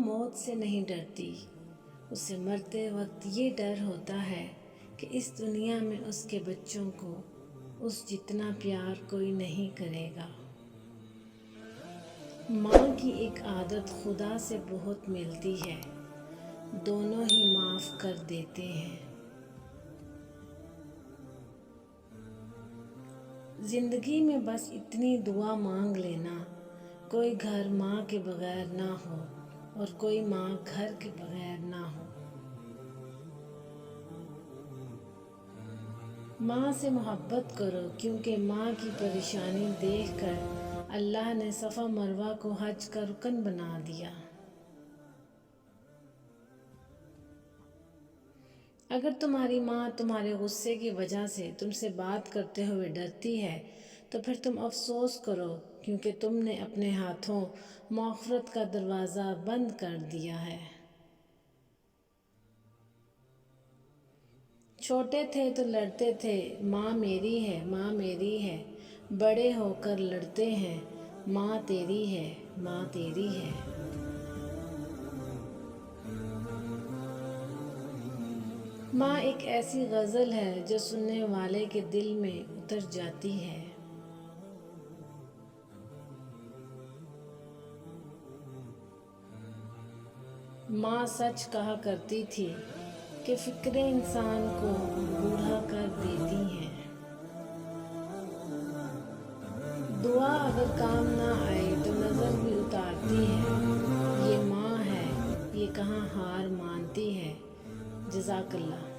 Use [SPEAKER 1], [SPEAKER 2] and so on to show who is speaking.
[SPEAKER 1] موت سے نہیں ڈرتی، اسے مرتے وقت یہ ڈر ہوتا ہے کہ اس دنیا میں اس کے بچوں کو اس جتنا پیار کوئی نہیں کرے گا۔ ماں کی ایک عادت خدا سے بہت ملتی ہے، دونوں ہی معاف کر دیتے ہیں۔ زندگی میں بس اتنی دعا مانگ لینا، کوئی گھر ماں کے بغیر نہ ہو اور کوئی ماں گھر کے بغیر نہ ہو۔ ماں سے محبت کرو، کیونکہ ماں کی پریشانی دیکھ کر اللہ نے صفا مروہ کو حج کا رکن بنا دیا۔ اگر تمہاری ماں تمہارے غصے کی وجہ سے تم سے بات کرتے ہوئے ڈرتی ہے تو پھر تم افسوس کرو، کیونکہ تم نے اپنے ہاتھوں مغفرت کا دروازہ بند کر دیا ہے۔ چھوٹے تھے تو لڑتے تھے ماں میری ہے ماں میری ہے، بڑے ہو کر لڑتے ہیں ماں تیری ہے ماں تیری ہے۔ ماں ایک ایسی غزل ہے جو سننے والے کے دل میں اتر جاتی ہے۔ ماں سچ کہا کرتی تھی کہ فکریں انسان کو بوڑھا کر دیتی ہیں۔ دعا اگر کام نہ آئے تو نظر بھی اتارتی ہے، یہ ماں ہے یہ کہاں ہار مانتی ہے۔ جزاک اللہ۔